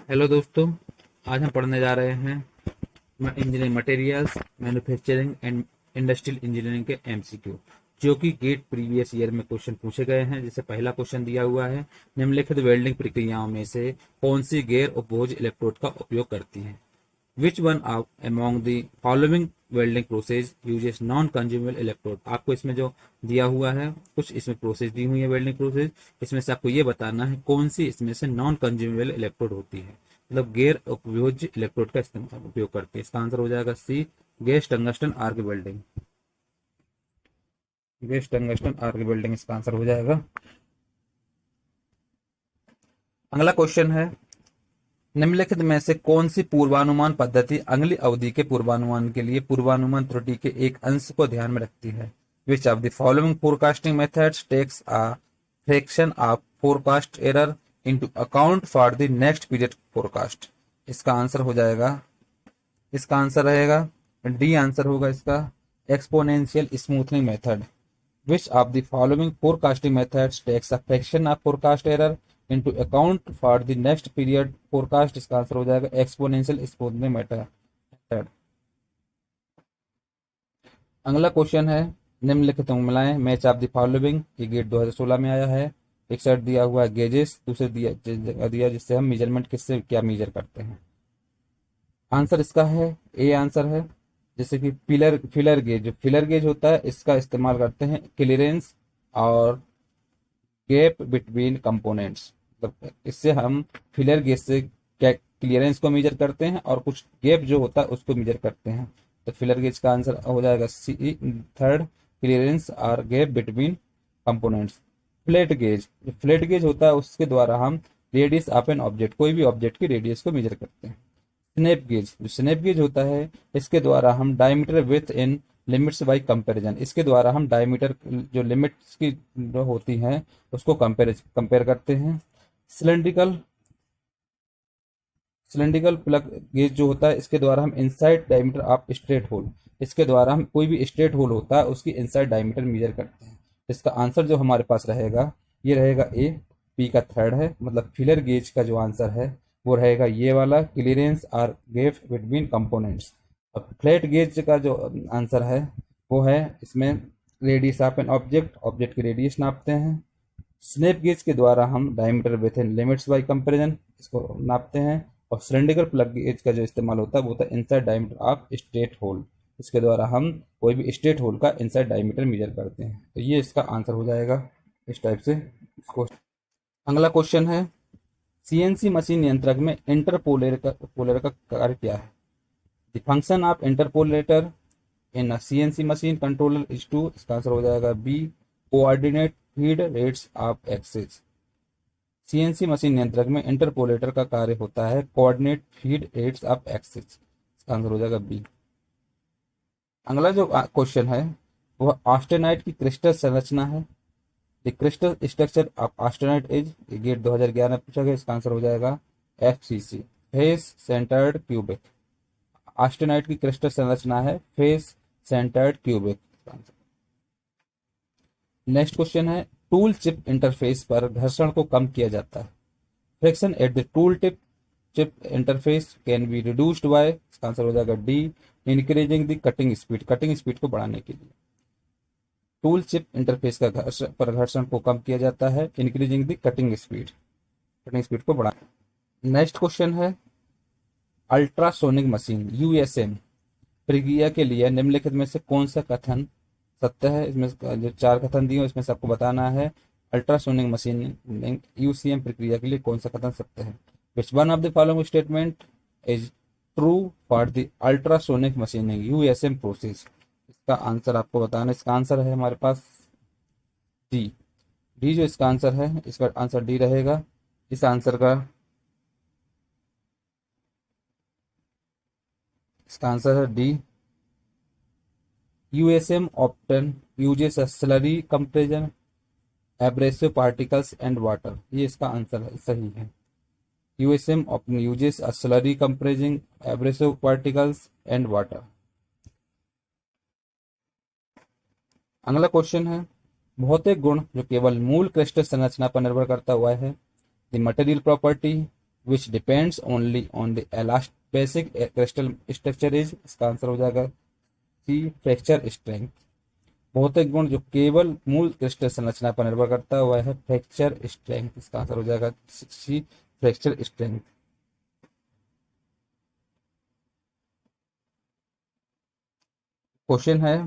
Hello दोस्तों। आज हम पढ़ने जा रहे हैं engineering materials, manufacturing and industrial engineering के एमसीक्यू, जो कि गेट प्रीवियस ईयर में क्वेश्चन पूछे गए हैं। जैसे पहला क्वेश्चन दिया हुआ है, निम्नलिखित वेल्डिंग प्रक्रियाओं में से कौन सी गैर उपभोज्य इलेक्ट्रोड का उपयोग करती है। Which one of among the following welding process uses non consumable electrode. आपको इसमें जो दिया हुआ है, कुछ इसमें प्रोसेस दी हुई है वेल्डिंग प्रोसेस, इसमें से आपको ये बताना है कौन सी इसमें से नॉन कंज्यूमेबल इलेक्ट्रोड होती है, मतलब गैर उपयोज्य इलेक्ट्रोड का इस्तेमाल उपयोग करती है। इसका आंसर हो जाएगा C, gas tungsten arc welding. Gas tungsten arc welding इसका आंसर हो जाएगा। अगला क्वेश्चन है, निम्नलिखित में से कौन सी पूर्वानुमान पद्धति अगली अवधि के पूर्वानुमान के लिए पूर्वानुमान त्रुटि के एक अंश को ध्यान में रखती है। Which of the following forecasting methods takes a fraction of forecast error into account for the next period forecast. इसका आंसर हो जाएगा, इसका आंसर रहेगा डी आंसर होगा इसका, exponential smoothing method. Which of the following forecasting methods takes a fraction of forecast error into account for the next period forecast. इसका answer हो जाएगा एक्सपोनेंशियल स्मूथनिंग मेथड। अगला क्वेश्चन है, निम्नलिखित मिलाएं मैच ऑफ द फॉलोइंग। ये gate 2016 में आया है। एक सेट दिया हुआ है गेजेस, दूसरे दिया जिससे हम मेजरमेंट किससे क्या मेजर करते हैं। आंसर इसका है ए आंसर है। जैसे कि फिलर गेज, जो फिलर गेज होता है इसका इस्तेमाल करते हैं क्लियरेंस और गैप बिटवीन कंपोनेंट्स, मतलब इससे हम फिलर गेज से क्या क्लियरेंस को मेजर करते हैं और कुछ गैप जो होता है उसको मेजर करते हैं। तो फिलर गेज का आंसर हो जाएगा सी, थर्ड, क्लियरेंस और gap between components. Flat gauge, जो फ्लैट गेज होता है उसके द्वारा हम रेडियस ऑफ एन ऑब्जेक्ट, कोई भी ऑब्जेक्ट की रेडियस को मेजर करते हैं। स्नैप गेज, जो स्नैप गेज होता है इसके द्वारा हम diameter with in limits by comparison, इसके द्वारा हम डायमीटर जो लिमिट्स की जो होती हैं उसको कंपेयर करते हैं। सिलेंड्रिकल सिलेंड्रिकल प्लग गेज जो होता है इसके द्वारा हम inside diameter of straight hole, इसके द्वारा हम कोई भी स्ट्रेट होल होता है उसकी इनसाइड डायमीटर मेजर करते हैं। इसका आंसर जो हमारे पास रहेगा ये रहेगा ए, पी का थर्ड है, मतलब फिलर गेज का जो आंसर है वो रहेगा ये वाला, क्लियरेंस और गैप बिटवीन कंपोनेंट्स। अब फ्लैट गेज का जो आंसर है वो है इसमें radius of an object, object की रेडियस नापते हैं। स्नैप गेज के द्वारा हम diameter with in limits by comparison इसको नापते हैं। और सिलेंड्रिकल प्लग गेज का जो इस्तेमाल होता है वो होता है inside diameter of straight hole, इसके द्वारा हम कोई भी स्ट्रेट होल का इनसाइड डायमीटर मेजर करते हैं। तो ये इसका आंसर हो जाएगा इस टाइप से इसको। अगला क्वेश्चन है, सीएनसी मशीन नियंत्रक में पोलर का कार्य क्या है। The function of interpolator in a CNC machine controller is to, इसका आंसर हो जाएगा B, coordinate feed rates of axes. CNC machine नियंत्रक में इंटरपोलेटर का कार्य होता है coordinate feed rates of axes, इसका आंसर हो जाएगा बी। अगला जो क्वेश्चन है वह ऑस्टेनाइट की क्रिस्टल संरचना है। The crystal structure of austenite is, GATE 2011 में पूछा गया, इसका आंसर हो जाएगा FCC, face centred cubic. Austenite की क्रिस्टल संरचना है face centred cubic. Next question है, टूल चिप इंटरफेस पर घर्षण को कम किया जाता है। Friction at the tool tip chip interface can be reduced by, इसका आंसर हो जाएगा D, increasing the cutting speed, cutting speed को बढ़ाने के लिए टूल चिप इंटरफेस का घर्षण को कम किया जाता है increasing the cutting speed, cutting speed को बढ़ाने। नेक्स्ट क्वेश्चन है, अल्ट्रासोनिक मशीन यूएसएम प्रक्रिया के लिए निम्नलिखित में से कौन सा कथन सत्य है। इसमें जो चार कथन दिए इसमें से आपको बताना है अल्ट्रासोनिक मशीनिंग यूसीएम प्रक्रिया के लिए कौन सा कथन सत्य है। Which one of the following statement is true for the ultrasonic machining USM process. इसका आंसर आपको बताना, इसका आंसर है हमारे पास डी, डी जो इसका आंसर है, इसका आंसर डी रहेगा। इस आंसर का इसका आंसर है D, USM often uses a slurry compression abrasive particles and water, ये इसका आंसर है, सही है। USM often uses a slurry compressing abrasive particles and water. अगला क्वेश्चन है, भौतिक गुण जो केवल मूल क्रिस्टल संरचना पर निर्भर करता हुआ है। The material property which depends only on the least basic crystal structure is, इसका आंसर हो जाएगा सी फ्रैक्चर स्ट्रेंथ। भौतिक गुण जो केवल मूल क्रिस्टल संरचना पर निर्भर करता है वह है फ्रैक्चर स्ट्रेंथ, इसका आंसर हो जाएगा सी फ्रैक्चर स्ट्रेंथ। क्वेश्चन है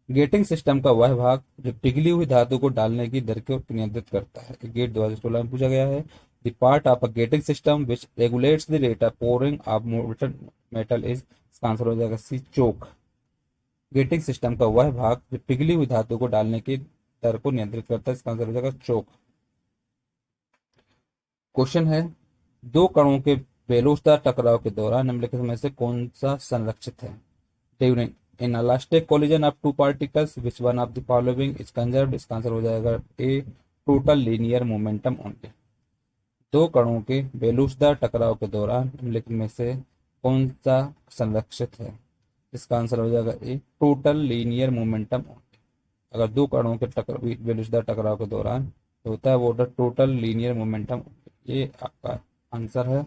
गेटिंग सिस्टम का वह भाग जो पिघली हुई धातु को डालने की दर को नियंत्रित करता है। गेट 2016 में पूछा गया है। The part of a getting system which regulates the rate of pouring of molten metal is, इसका आंसर हो जाएगा सी चोक। गेटिंग सिस्टम का वह भाग जो पिघली हुई धातु को डालने की दर को नियंत्रित करता है, इसका आंसर हो जाएगा चोक। क्वेश्चन है दो कणों के बेलूसदार टकराव के दौरान निम्नलिखित में से कौन सा संरक्षित है। During inelastic collision of two particles which one of the following is conserved, इसका आंसर हो जाएगा ए टोटल लीनियर मोमेंटम ओनली। दो कणों के बेलूसदार टकराव के दौरान निम्नलिखित में से कौन सा संरक्षित है, इसका आंसर हो जाएगा ए टोटल लीनियर मोमेंटम ओनली। अगर दो कणों के बेलूसदार टकराव के दौरान होता है वो होता है टोटल लीनियर मोमेंटम, ये आपका आंसर है।